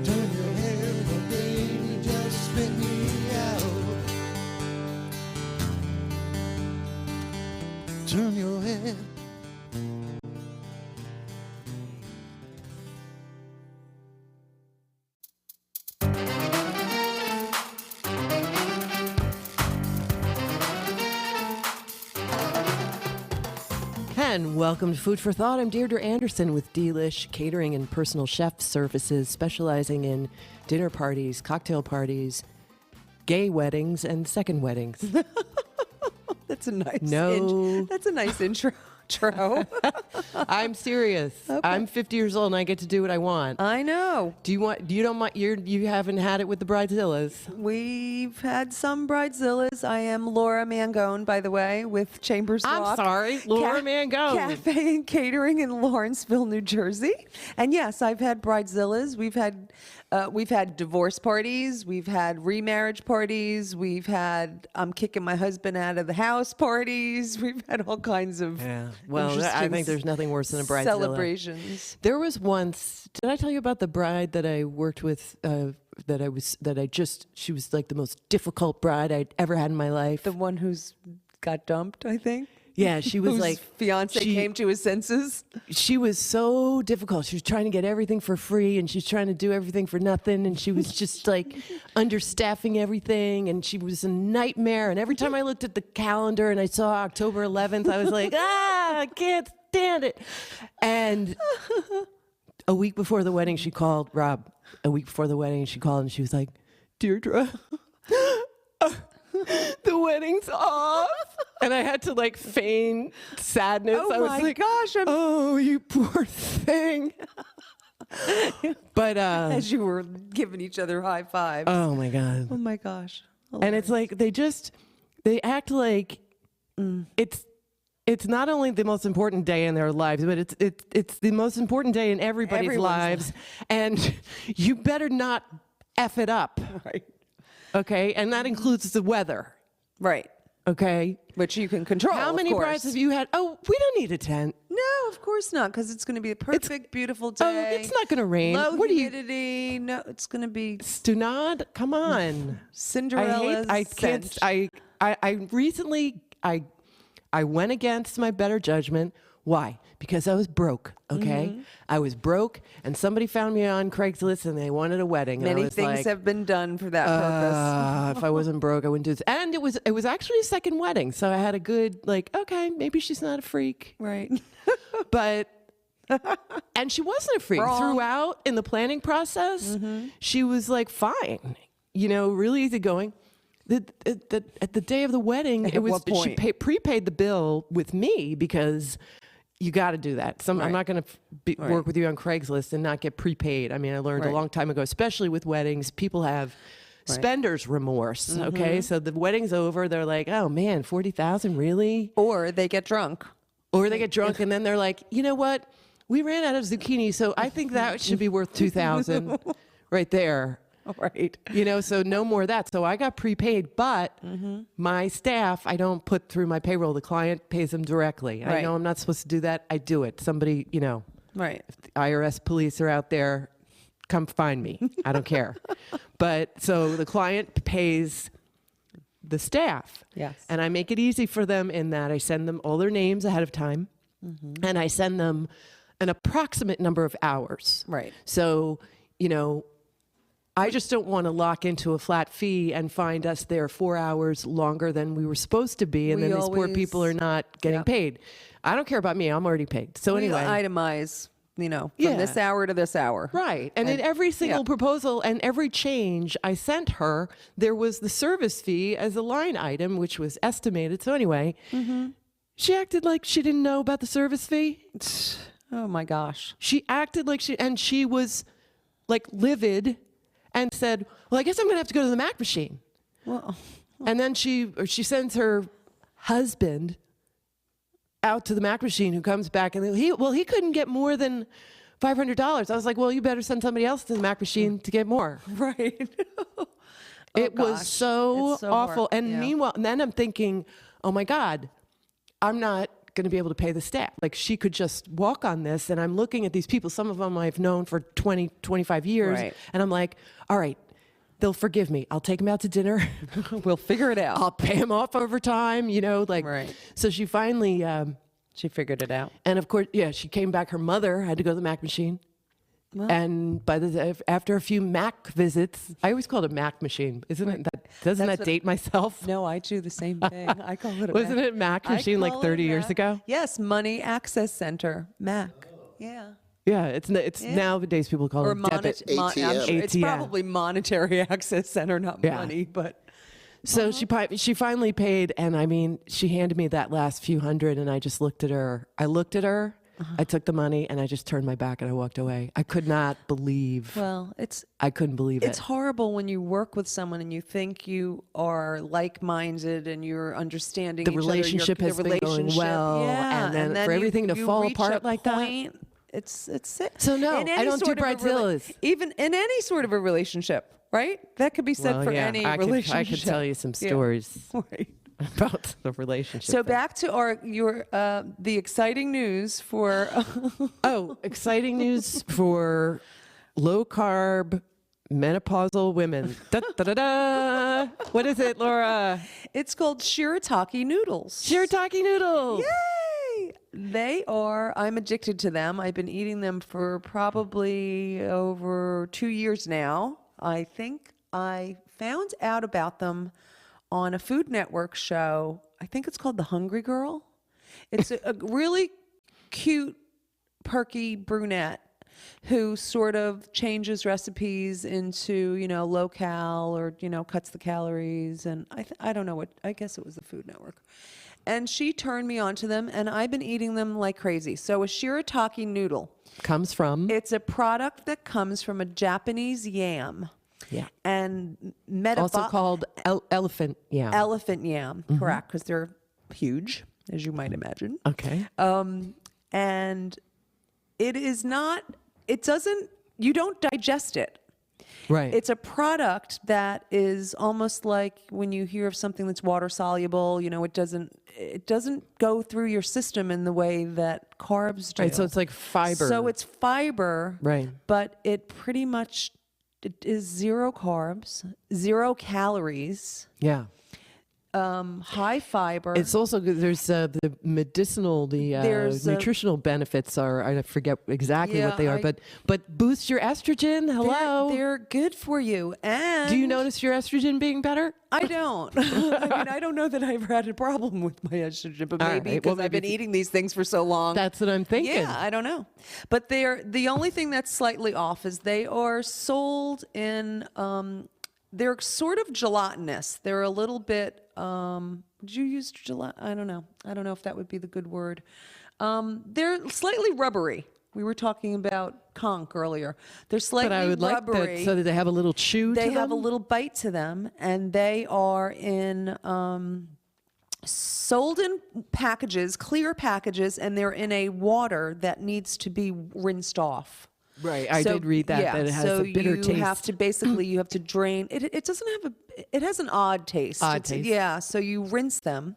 Turn your head, baby, just spit me out. Turn your head.
And welcome to Food for Thought. I'm Deirdre Anderson with Delish Catering and Personal Chef Services, specializing in dinner parties, cocktail parties, gay weddings, and second weddings.
That's a nice
No.
That's a nice intro.
I'm serious. I'm 50 years old and I get to do what I want.
I know.
You haven't had it with the Bridezillas.
We've had some bridezillas. I am Laura Mangone, by the way, with Chambers
I'm
Walk.
sorry, Laura Mangone.
Cafe and Catering in Lawrenceville, New Jersey. And yes, I've had bridezillas. We've had divorce parties. We've had remarriage parties. We've had I'm kicking my husband out of the house parties. We've had all kinds of
Well, I
interesting
think there's nothing worse than a bridezilla.
celebrations.
There was once. Did I tell you about the bride that I worked with? She was like the most difficult bride I'd ever had in my life.
The one who's got dumped, I think.
Yeah, she was
Whose
like
fiance came to his senses.
She was so difficult. She was trying to get everything for free, and she's trying to do everything for nothing, and she was just like understaffing everything, and she was a nightmare. And every time I looked at the calendar and I saw October 11th, I was like, I can't stand it. And a week before the wedding, she called Rob. A week before the wedding, she called and she was like, Deirdre, the wedding's off. And I had to like feign sadness.
Oh
I was
my
like,
gosh,
oh, you poor thing. But
As you were giving each other high fives.
oh my God.
Oh my gosh.
And it's like they act like it's not only the most important day in their lives, but it's the most important day in everybody's
Everyone's
lives. And you better not F it up.
Right.
Okay? And that includes the weather.
Right.
Okay?
Which you can control.
How
of
many
course.
brides have you had? Oh, we don't need a tent.
No, of course not, because it's going to be a perfect, beautiful day.
Oh, it's not going to rain.
Low
What do you?
humidity. No, it's going to be
Stunad? Come on.
Cinderella's
I can't.
scent.
I recently I went against my better judgment. Why? Because I was broke. Okay,
Mm-hmm.
I was broke, and somebody found me on Craigslist, and they wanted a wedding. And I
Many
was
things
like,
have been done for that purpose.
if I wasn't broke, I wouldn't do this. And it was actually a second wedding, so I had a good like. Okay, maybe she's not a freak,
Right.
but. And she wasn't a freak.
Wrong.
Throughout in the planning process, she was like fine, really easygoing. At the day of the wedding,
At
it was
what point?
she prepaid the bill with me because you got to do that. I'm not going to work with you on Craigslist and not get prepaid. I mean, I learned a
Right.
long time ago, especially with weddings, people have spender's remorse. Okay, so the wedding's over, they're like, oh man, 40,000, really?
Or they get drunk.
Or they get drunk and then they're like, you know what? We ran out of zucchini, so I think that should be worth 2,000 right there.
Right.
So no more of that. So I got prepaid, but my staff, I don't put through my payroll. The client pays them directly. I
Right.
know I'm not supposed to do that. I do it. Somebody,
Right.
if the IRS police are out there, come find me. I don't care. But so the client pays the staff.
Yes.
And I make it easy for them in that I send them all their names ahead of time, and I send them an approximate number of hours.
Right.
So, I just don't want to lock into a flat fee and find us there 4 hours longer than we were supposed to be, and
We
then these poor
always-
people are not getting
Yep.
paid. I don't care about me. I'm already paid. So
We
anyway.
itemize, from
Yeah.
this hour to this hour.
Right. And in every single proposal and every change I sent her, there was the service fee as a line item, which was estimated. So anyway, she acted like she didn't know about the service fee.
Oh my gosh.
She acted like she was like livid and said, well, I guess I'm going to have to go to the Mac machine.
Well,
And then she sends her husband out to the Mac machine, who comes back and he couldn't get more than $500. I was like, well, you better send somebody else to the Mac machine to get more.
right.
It was
gosh.
so
It's so
awful.
hard.
And
Yeah.
meanwhile, and then I'm thinking, oh my God, I'm not going to be able to pay the staff. Like she could just walk on this. And I'm looking at these people, some of them I've known for 20, 25 years.
Right.
And I'm like, all right, they'll forgive me. I'll take them out to dinner.
We'll figure it out.
I'll pay them off over time,
Right.
So she finally,
She figured it out.
and of course, she came back. Her mother had to go to the Mac machine. And after a few Mac visits, I always call it a Mac machine, isn't it? Doesn't that date myself?
No, I do the same thing. I call it a
Wasn't
Mac.
it Mac
I
machine like
call it
30 years
Mac.
ago?
Yes, Money Access Center, Mac. Yeah.
Yeah, it's nowadays people call
Or
it debit.
I'm
ATM.
sure it's
ATM.
probably Monetary Access Center, not
Yeah.
money, but
So she finally paid, and I mean, she handed me that last few hundred, and I just looked at her. I took the money, and I just turned my back and I walked away. I could not believe.
well,
I couldn't believe
it's
it.
horrible when you work with someone and you think you are like-minded and you're understanding
The
each other,
relationship has been going well,
yeah,
and then for everything to
you
fall
reach
apart
a
like that?
point, it's sick.
So no,
In
I
any
don't do
sort of a
bridezillas.
even in any sort of a relationship, right? That could be said
Well,
for
yeah,
any
I
relationship.
I could tell you some
Yeah.
stories
Right.
about the relationship.
So
thing.
back to the exciting news for
Oh, exciting news for low carb menopausal women. Da, da, da, da. What is it, Laura?
it's called shirataki noodles.
Shirataki noodles.
Yay! I'm addicted to them. I've been eating them for probably over 2 years now. I think I found out about them on a Food Network show. I think it's called The Hungry Girl. It's a really cute, perky brunette who sort of changes recipes into, low cal or, cuts the calories. And I don't know I guess it was the Food Network. And she turned me onto them, and I've been eating them like crazy. So a shirataki noodle,
Comes from.
it's a product that comes from a Japanese yam.
Yeah.
And
Also called elephant yam.
elephant yam, correct, because they're huge, as you might imagine.
Okay.
And you don't digest it.
Right.
It's a product that is almost like when you hear of something that's water soluble, it doesn't go through your system in the way that carbs do.
Right. So it's like fiber.
So it's fiber,
Right.
but it pretty much it is 0 carbs, 0 calories,
Yeah.
high fiber.
It's also good. There's the medicinal,
There's
nutritional benefits are, I forget exactly
Yeah,
what they are, but boost your estrogen. Hello.
They're good for you. And
Do you notice your estrogen being better?
I don't. I don't know that I've had a problem with my estrogen, but
All
maybe
right.
because
Well,
I've been
maybe-
eating these things for so long.
That's what I'm thinking.
Yeah, I don't know. But the only thing that's slightly off is they are sold in they're sort of gelatinous. They're a little bit would you use gelatin? I don't know. I don't know if that would be the good word. They're slightly rubbery. We were talking about conch earlier. They're slightly
But I would like
rubbery.
that so that they have a little chew
They
to
have a
them.
little bite to them, and they are in sold in packages, clear packages, and they're in a water that needs to be rinsed off.
Right. I did read that,
Yeah,
that it has
so
a bitter
you
taste.
have to basically you have to drain it. It doesn't have it has an odd taste.
Odd taste.
Yeah. So you rinse them.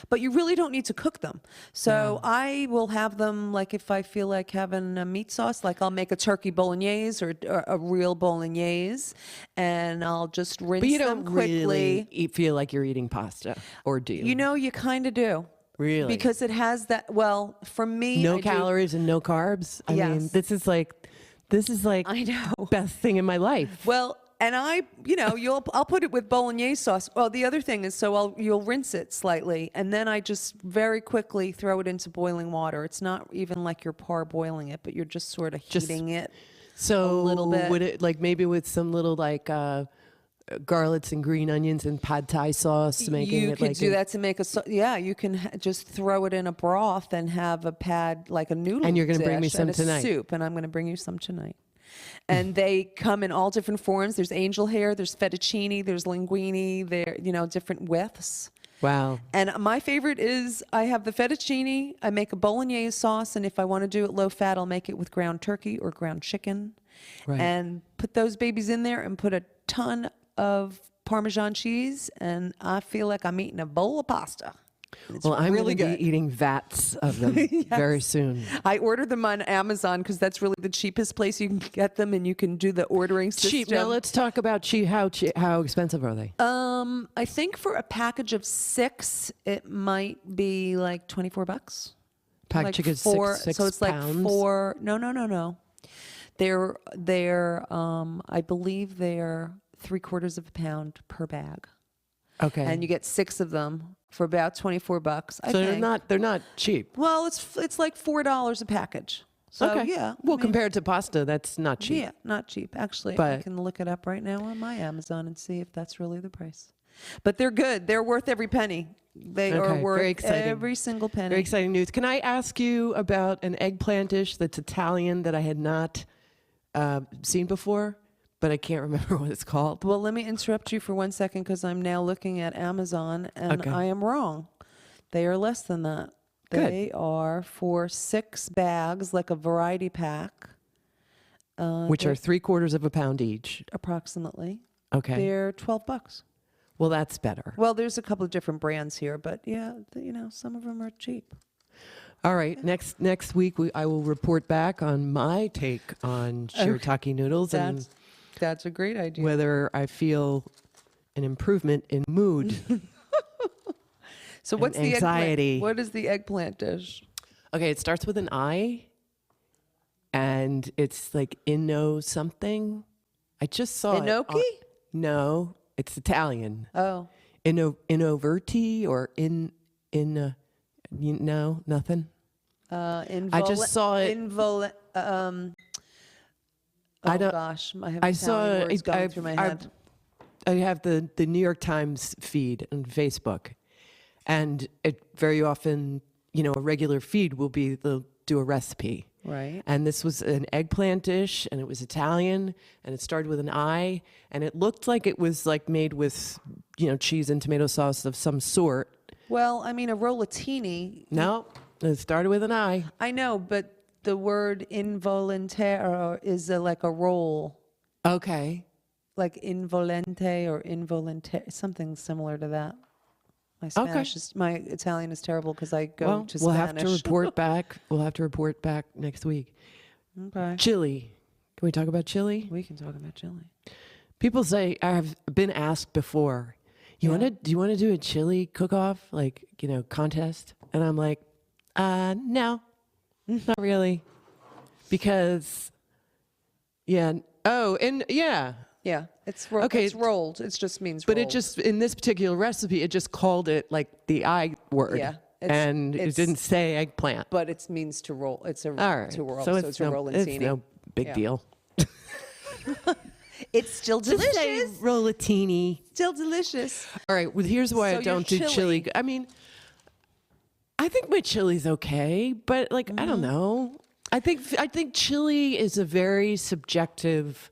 But you really don't need to cook them. So I will have them like if I feel like having a meat sauce, like I'll make a turkey bolognese or a real bolognese, and I'll just rinse
But you
them
don't
quickly.
really feel like you're eating pasta, or do you?
You kind of do.
Really?
Because it has that, well, for me,
no
I do-
calories and no carbs. I mean,
Yes.
this is like
I know.
best thing in my life.
Well, and I'll put it with bolognese sauce. Well, the other thing is, you'll rinse it slightly, and then I just very quickly throw it into boiling water. It's not even like you're parboiling it, but you're just sort of heating it.
So
a little bit.
would it like maybe with some little garlics and green onions and pad thai sauce, making
You
it
could
like
do that to make you can just throw it in a broth and have a pad like a noodle.
And you're gonna bring me
dish
some
and a
tonight.
soup, and I'm going to bring you some tonight. And they come in all different forms. There's angel hair, there's fettuccine, there's linguine, different widths.
Wow.
And my favorite is I have the fettuccine, I make a bolognese sauce, and if I want to do it low fat, I'll make it with ground turkey or ground chicken.
Right.
And put those babies in there and put a ton of Parmesan cheese, and I feel like I'm eating a bowl of pasta. It's
Well, I'm
really
going to
good.
be eating vats of them very soon.
I ordered them on Amazon because that's really the cheapest place you can get them, and you can do the ordering system.
Cheap. Now let's talk about cheap. How expensive are they?
I think for a package of 6, it might be like $24.
Package of
four,
six
so it's
pounds.
like 4. No. I believe they're 3/4 of a pound per bag.
Okay.
And you get 6 of them for about $24, I
so
think.
they're not cheap.
Well, it's like $4 a package. So
Okay.
yeah.
Well,
I mean,
compared to pasta, that's not cheap.
yeah, not cheap. Actually, I
But-
can look it up right now on my Amazon and see if that's really the price. But they're good. They're worth every penny. They are
Okay,
worth
very exciting.
every single penny.
Very exciting news. Can I ask you about an eggplant dish that's Italian that I had not seen before, but I can't remember what it's called?
Well, let me interrupt you for 1 second because I'm now looking at Amazon and
Okay.
I am wrong. They are less than that.
Good.
They are for 6 bags, like a variety pack,
Which are 3/4 of a pound each.
approximately.
Okay.
They're $12.
Well, that's better.
Well, there's a couple of different brands here, but yeah, some of them are cheap.
All right. Next week, I will report back on my take on shirataki noodles and
That's a great idea.
whether I feel an improvement in mood.
So what's the
anxiety.
eggplant? What is the eggplant dish?
Okay, it starts with an I, and it's like Inno something. I just saw
Gnocchi?
it. No, it's Italian.
Oh,
Innoverti or no, nothing. I just saw it.
Oh
don't-
gosh, I have
I
Italian
saw
words
it-
going through my head.
I have the New York Times feed on Facebook, and it very often, a regular feed will be they'll do a recipe.
Right.
And this was an eggplant dish, and it was Italian, and it started with an I, and it looked like it was like made with, cheese and tomato sauce of some sort.
Well, I mean, a rollatini.
No, it started with an I.
I know, but the word involontaire is like a roll,
Okay.
like involente or involontaire, something similar to that. My Italian is terrible because I go to
we'll
Spanish.
have to report back. We'll have to report back next week.
Okay.
Chili. Can we talk about chili?
We can talk about chili.
People say I have been asked before. Do you want to do a chili cook-off, contest? And I'm like, no, not really, because, yeah. Oh, and yeah.
Yeah, it's
Okay,
It's rolled. It just means.
But
rolled.
it just, in this particular recipe, it just called it like the I word.
Yeah,
and it didn't say eggplant.
But it means to roll. It's a
All right.
to roll.
So
it's a rollatini.
it's no big
Yeah.
deal.
It's still
Just say
delicious.
rollatini.
Still delicious.
All right. Well, here's why
So
I don't
your
do chili.
chili-
I mean, I think my chili's okay, but I don't know. I think chili is a very subjective.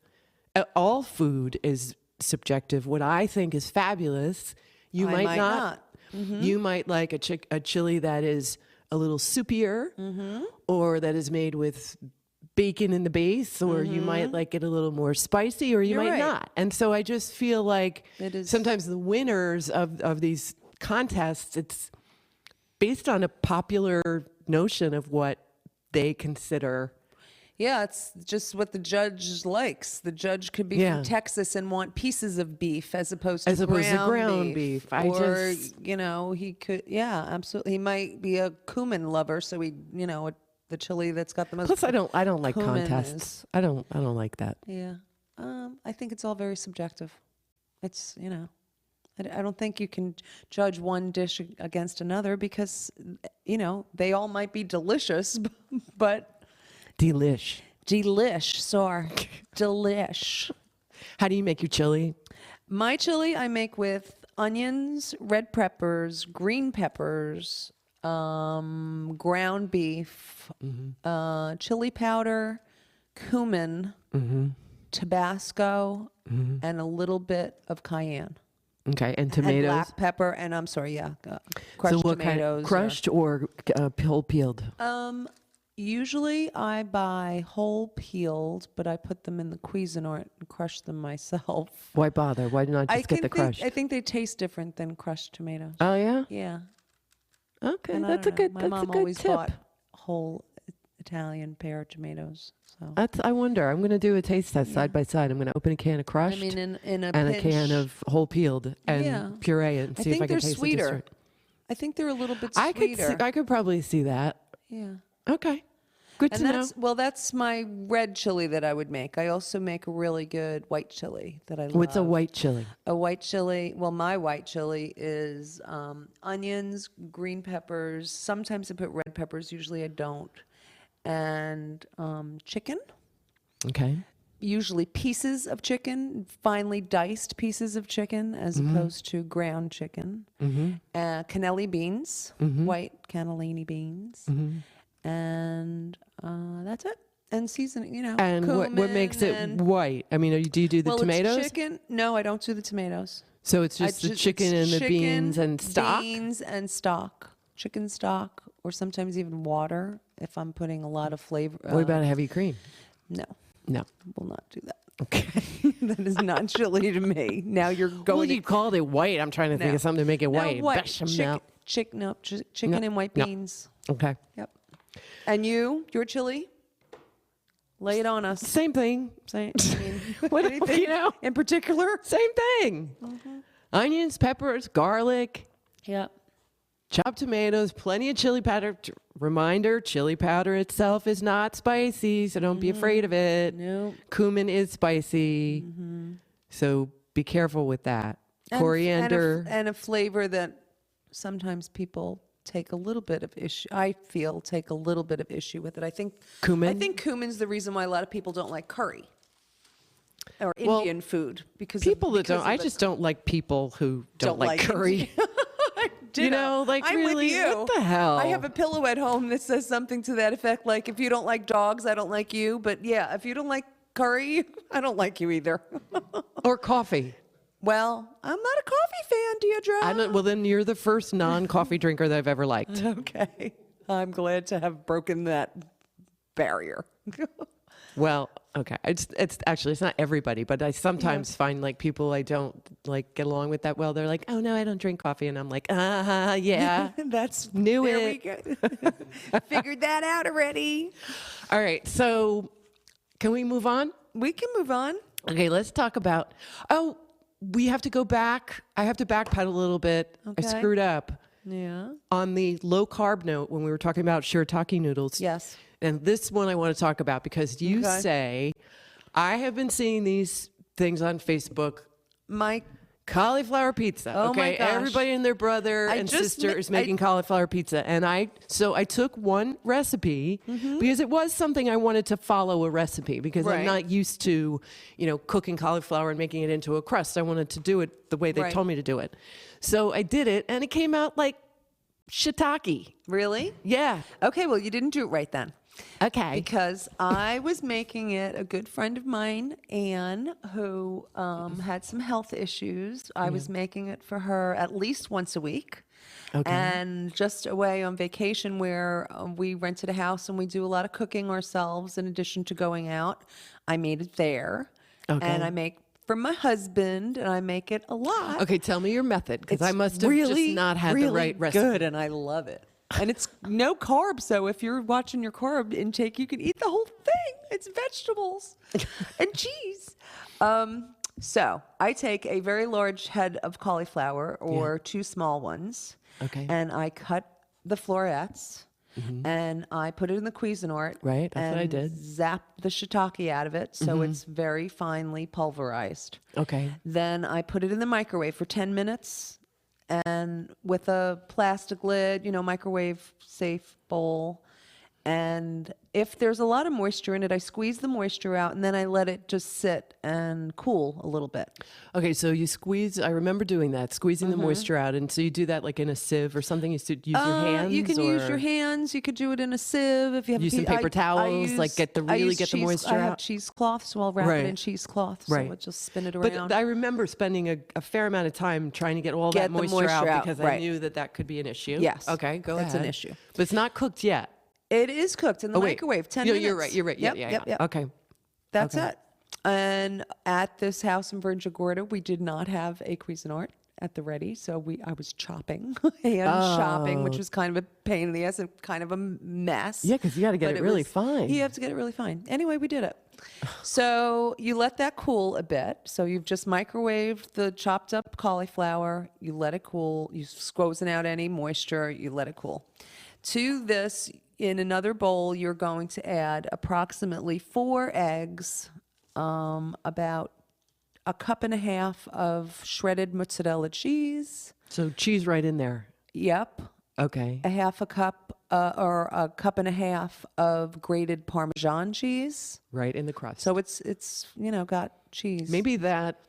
All food is subjective. What I think is fabulous, you
I
might
might
not.
not.
You might like a chili that is a little soupier, or that is made with bacon in the base, or you might like it a little more spicy, or you
You're
might
right.
not. And so I just feel like
It is-
sometimes the winners of these contests, it's based on a popular notion of what they consider.
Yeah, it's just what the judge likes. The judge could be
Yeah.
from Texas and want pieces of beef as opposed to
As opposed to ground beef.
Or he could. Yeah, absolutely. He might be a cumin lover, so the chili that's got the most.
Plus, I don't like
cumin
contests.
is-
I don't like that.
Yeah, I think it's all very subjective. It's I don't think you can judge one dish against another because they all might be delicious, but
Delish.
delish.
How do you make your chili?
My chili I make with onions, red peppers, green peppers, ground beef, chili powder, cumin, Tabasco, and a little bit of cayenne.
Okay, and
And
tomatoes.
black pepper, and I'm sorry, crushed
So what
tomatoes.
kind? Crushed or whole peeled?
Usually I buy whole peeled, but I put them in the Cuisinart and crush them myself.
Why bother? Why not just get the crushed?
I think they taste different than crushed tomatoes.
Oh yeah.
Yeah.
Okay,
And I
that's a
don't know.
good.
My
That's
mom
a good
always
tip.
bought whole Italian pear tomatoes. So
I wonder. I'm going to do a taste test side by side. I'm going to open a can of
I
crushed
mean, in a
and
pinch,
a can of whole peeled and
Yeah.
puree it and
I
see if
think
I can
they're
taste the
sweeter.
difference.
I think they're a little bit
I
sweeter.
could probably see that.
Yeah.
Okay. Good
And
to know.
that's my red chili that I would make. I also make a really good white chili that I love.
What's a white chili?
A white chili, well, my white chili is onions, green peppers. Sometimes I put red peppers, usually I don't. And chicken,
Okay.
usually pieces of chicken, finely diced pieces of chicken as opposed to ground chicken. Cannelli beans, white cannellini beans. And that's it. And seasoning,
And what makes it
cumin
white? I mean, do you do the
well,
tomatoes?
It's chicken. No, I don't do the tomatoes.
So it's just the chicken and the beans and stock?
Beans and stock. Chicken stock, or sometimes even water if I'm putting a lot of flavor.
What about heavy cream?
No,
No.
will not do that.
Okay.
That is not chili to me. Now you're
Well,
going
you called it white. I'm trying to think
No.
of something to make it
No,
white.
white.
Bechamel.
Chicken
No,
and white
no.
beans.
Okay.
Yep. And your chili? Lay it on us.
Same thing.
Say,
What,
anything
you know?
in particular?
Same thing. Onions, peppers, garlic,
Yeah.
chopped tomatoes, plenty of chili powder. Reminder, chili powder itself is not spicy, so don't be afraid of it.
No.
Cumin is spicy, so be careful with that. Coriander.
and a flavor that sometimes people take a little bit of issue. I feel take a little bit of issue with it. I think
Cumin?
I think cumin's the reason why a lot of people don't like curry or
Well,
Indian food because
People that
because
don't,
of
I
the-
just don't like people who don't like
it.
curry.
Ditto.
You know, like,
I'm
really,
with you.
what the hell?
I have a pillow at home that says something to that effect, like if you don't like dogs, I don't like you. But yeah, if you don't like curry, I don't like you either.
Or coffee.
Well, I'm not a coffee fan, Deirdre.
I don't, well, then you're the first non-coffee drinker that I've ever liked.
Okay. I'm glad to have broken that barrier.
Well, okay. It's actually, it's not everybody, but I sometimes find like people I don't like get along with that well. They're like, oh no, I don't drink coffee. And I'm like, yeah.
That's
Knew
there
it.
We go. Figured that out already.
All right. So can we move on?
We can move on.
Okay. Let's talk about, we have to go back. I have to backpedal a little bit.
Okay.
I screwed up
Yeah.
on the low carb note when we were talking about shirataki noodles.
Yes.
And this one I want to talk about because you
Okay.
say, I have been seeing these things on Facebook,
My
cauliflower pizza.
Oh my
okay,
gosh.
everybody and their brother
I
and
just
sister
ma-
is making cauliflower pizza, and I took one recipe
Mm-hmm.
because it was something I wanted to follow a recipe because I'm
Right.
not used to, cooking cauliflower and making it into a crust. I wanted to do it the way they
Right.
told me to do it, so I did it, and it came out like shiitake.
really?
Yeah.
Okay, well you didn't do it right then.
Okay.
Because I was making it, a good friend of mine, Anne, who had some health issues. I was making it for her at least once a week.
Okay.
And just away on vacation where we rented a house and we do a lot of cooking ourselves in addition to going out. I made it there.
Okay.
And I make for my husband, and I make it a lot.
Okay, tell me your method because I
It's
must have
really,
just not had
really
the right recipe.
good, and I love it. And it's no carbs, so if you're watching your carb intake, you can eat the whole thing. It's vegetables and cheese. So I take a very large head of cauliflower or two small ones.
Okay.
And I cut the florets. And I put it in the Cuisinart.
Right, that's what I
and
did. Mm-hmm.
Zap the shiitake out of it so it's very finely pulverized.
Okay.
Then I put it in the microwave for 10 minutes and with a plastic lid, microwave safe bowl. And if there's a lot of moisture in it, I squeeze the moisture out and then I let it just sit and cool a little bit.
Okay, so you squeeze. I remember doing that, squeezing the moisture out, and so you do that like in a sieve or something. You should use your hands.
You can use
or-
your hands. You could do it in a sieve if you have
Use some paper towels, like, get the moisture
I have
out.
cheesecloths, so I'll wrap
Right.
it in cheesecloth.
Right.
So I'll just spin it
But
around.
I remember spending a fair amount of time trying to get all
Get
that
the
moisture out
moisture out,
because I
right.
knew that could be an issue.
Yes.
Okay, go ahead.
It's an issue.
But it's not cooked yet.
It is cooked in the
Oh, wait.
microwave. 10
No,
minutes.
You're right. You're right. Yeah,
Yep,
yeah.
yep.
Okay.
That's
Okay.
it. And at this house in Virgin Gorda, we did not have a Cuisinart at the ready, so I was chopping, chopping, which was kind of a pain in the ass and kind of a mess.
Yeah, 'cause you gotta get
But
it really fine.
You have to get it really fine. Anyway, we did it. So you let that cool a bit. So you've just microwaved the chopped up cauliflower. You let it cool. You squozen out any moisture. You let it cool. To this, in another bowl, you're going to add approximately 4 eggs, about a cup and a half of shredded mozzarella cheese.
So cheese right in there.
Yep.
Okay.
A half a cup or a cup and a half of grated Parmesan cheese.
Right in the crust.
So it's got cheese.
Maybe that,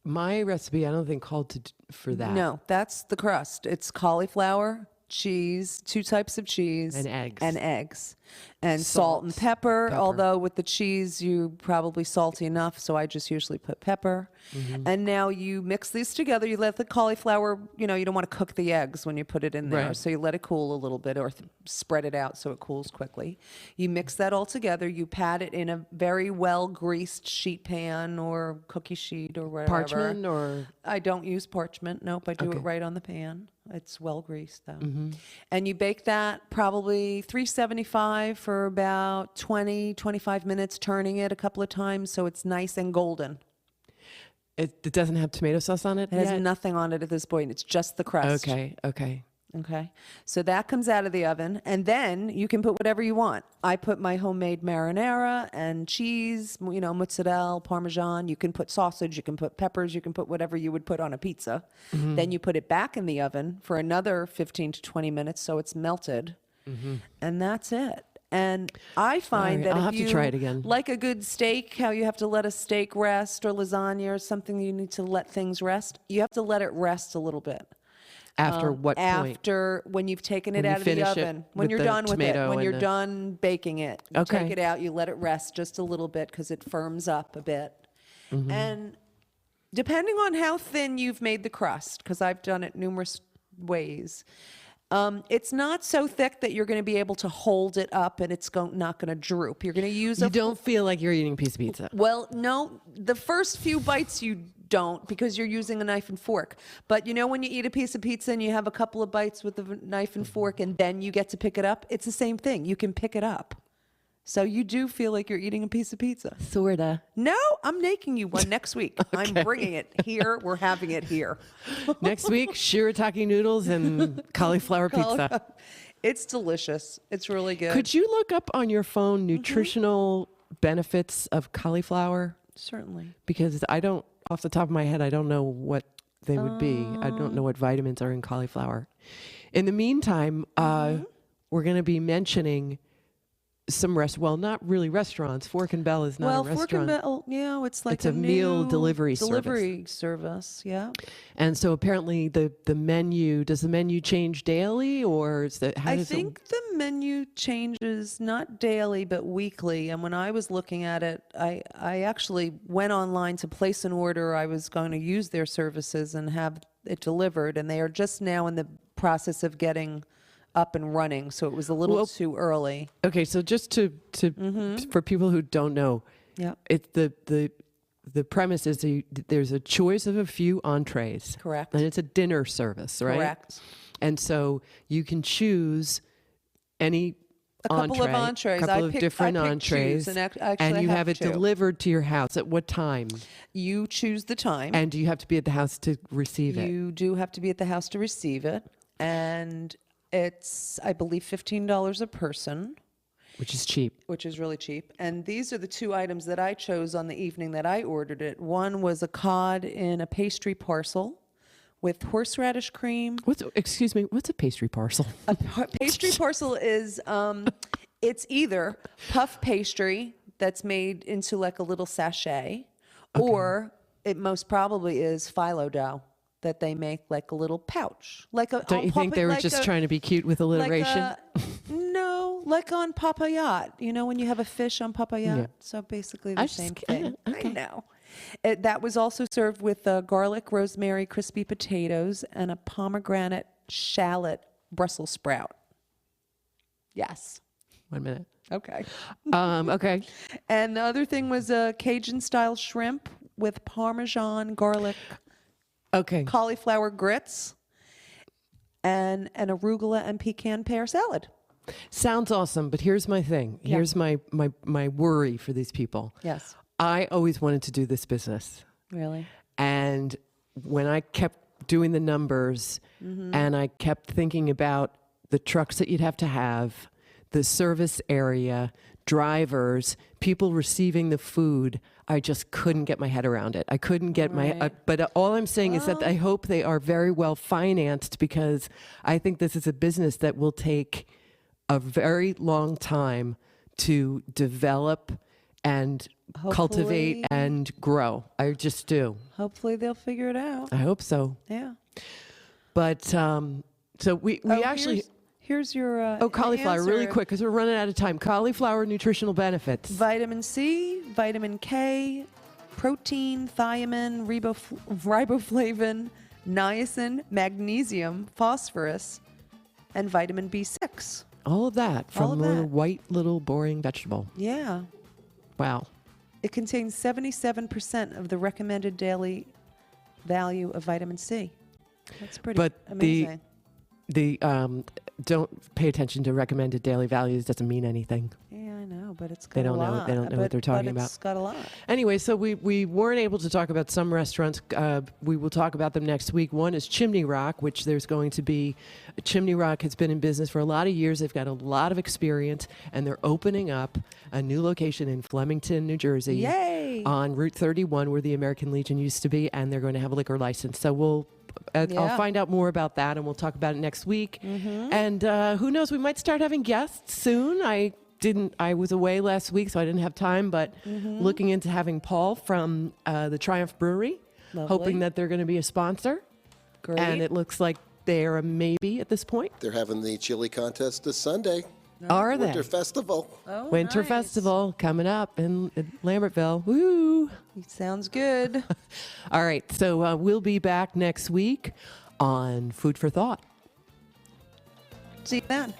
my recipe, I don't think called for that.
No, that's the crust. It's cauliflower, cheese, 2 types of cheese.
And eggs.
And eggs. And salt and pepper. Although with the cheese, you probably salty enough, so I just usually put pepper.
Mm-hmm.
And now you mix these together. You let the cauliflower, you don't want to cook the eggs when you put it in there.
Right.
So you let it cool a little bit or spread it out so it cools quickly. You mix that all together. You pat it in a very well greased sheet pan or cookie sheet or whatever.
Parchment or?
I don't use parchment. Nope, I do it
Okay.
right on the pan. It's well greased though. And you bake that probably 375 for about 20, 25 minutes, turning it a couple of times so it's nice and golden.
It doesn't have tomato sauce on it
It has
yet?
nothing on it at this point. It's just the crust.
Okay.
Okay. So that comes out of the oven, and then you can put whatever you want. I put my homemade marinara and cheese, mozzarella, Parmesan. You can put sausage, you can put peppers, you can put whatever you would put on a pizza. Then you put it back in the oven for another 15 to 20 minutes so it's melted. And that's it. And I find
All right,
that
I'll
if
have to
you
try it again.
like a good steak, how you have to let a steak rest, or lasagna or something, you need to let things rest. You have to let it rest a little bit.
After what point?
After when you've taken it
When you
out of the
finish it
oven, when
with
you're
the
done with it,
tomato
when
and
you're
the-
done baking it, you
Okay.
take it out, you let it rest just a little bit because it firms up a bit.
Mm-hmm.
And depending on how thin you've made the crust, because I've done it numerous ways, it's not so thick that you're going to be able to hold it up and it's not going to droop. You're going to use
You don't feel like you're eating a piece of pizza.
Well, no, the first few bites you don't because you're using a knife and fork. But when you eat a piece of pizza and you have a couple of bites with the knife and fork and then you get to pick it up, it's the same thing. You can pick it up. So you do feel like you're eating a piece of pizza.
Sorta.
No, I'm making you one next week. I'm bringing it here. We're having it here.
Next week, shirataki noodles and cauliflower pizza.
It's delicious. It's really good.
Could you look up on your phone nutritional benefits of cauliflower?
Certainly.
Because I don't, off the top of my head, I don't know what they would be. I don't know what vitamins are in cauliflower. In the meantime, we're going to be mentioning some not really restaurants. Fork and Bell is not a restaurant.
Fork and Bell, it's like
It's a meal
new
delivery
service. Yeah.
And so apparently the menu, does the menu change daily or is that, how
I
does
think the menu changes not daily but weekly. And when I was looking at it, I actually went online to place an order. I was going to use their services and have it delivered, and they are just now in the process of getting up and running, so it was a little too early.
Okay, so just to for people who don't know,
Yeah.
it's the premise is there's a choice of a few entrees.
Correct.
And it's a dinner service, right?
Correct.
And so you can choose any
A couple of entrees.
couple
I
of
picked-
different
I picked
entrees,
choose, and actually
and
I
you
have
have it
two.
delivered to your house at what time?
You choose the time.
And do you have to be at the house to receive it?
You do have to be at the house to receive it, and it's, I believe, $15 a person,
Which is cheap.
which is really cheap. And these are the 2 items that I chose on the evening that I ordered it. One was a cod in a pastry parcel with horseradish cream.
What's a pastry parcel?
A pastry parcel is, it's either puff pastry that's made into like a little sachet, or it most probably is phyllo dough that they make like a little pouch.
Don't you think they were just trying to be cute with alliteration?
No, like on Papayat. When you have a fish on Papayat.
Yeah.
So basically
I
the
just-
same thing.
okay.
I know. That was also served with garlic, rosemary, crispy potatoes, and a pomegranate shallot Brussels sprout. Yes.
1 minute.
Okay.
Okay.
And the other thing was a Cajun-style shrimp with Parmesan, garlic,
Okay.
cauliflower grits, and an arugula and pecan pear salad.
Sounds awesome, but here's my thing.
Yeah.
Here's my worry for these people.
Yes.
I always wanted to do this business.
Really?
And when I kept doing the numbers and I kept thinking about the trucks that you'd have to have, the service area, drivers, people receiving the food, I just couldn't get my head around it. I couldn't get my, but all I'm saying is that I hope they are very well financed, because I think this is a business that will take a very long time to develop and cultivate
Hopefully.
and grow. I just do.
Hopefully they'll figure it out.
I hope so.
Yeah.
But so we actually
Here's your
cauliflower really
answer.
quick, because we're running out of time. Cauliflower nutritional benefits.
Vitamin C, vitamin K, protein, thiamine, riboflavin, niacin, magnesium, phosphorus, and vitamin B6.
All of that
All
from
of
a
that.
white little boring vegetable.
Yeah.
Wow.
It contains 77% of the recommended daily value of vitamin C. That's pretty
But
amazing.
the don't pay attention to recommended daily values. Doesn't mean anything.
Yeah, I know, but it's got
They don't
a
know-
lot.
they don't know what they're talking
But it's got a lot.
Anyway, so we weren't able to talk about some restaurants. We will talk about them next week. One is Chimney Rock, which there's going to be. Chimney Rock has been in business for a lot of years. They've got a lot of experience, and they're opening up a new location in Flemington, New Jersey.
Yay!
On Route 31, where the American Legion used to be, and they're going to have a liquor license. So we'll. I'll
Yeah.
find out more about that, and we'll talk about it next week. And who knows? We might start having guests soon. I was away last week, so I didn't have time, but looking into having Paul from the Triumph Brewery,
Lovely.
hoping that they're going to be a sponsor.
Great.
And it looks like they're a maybe at this point.
They're having the chili contest this Sunday.
Are they?
Winter Festival.
Oh,
Winter
nice.
Festival coming up in Lambertville. Woo!
Sounds good.
All right, so we'll be back next week on Food for Thought.
See you then.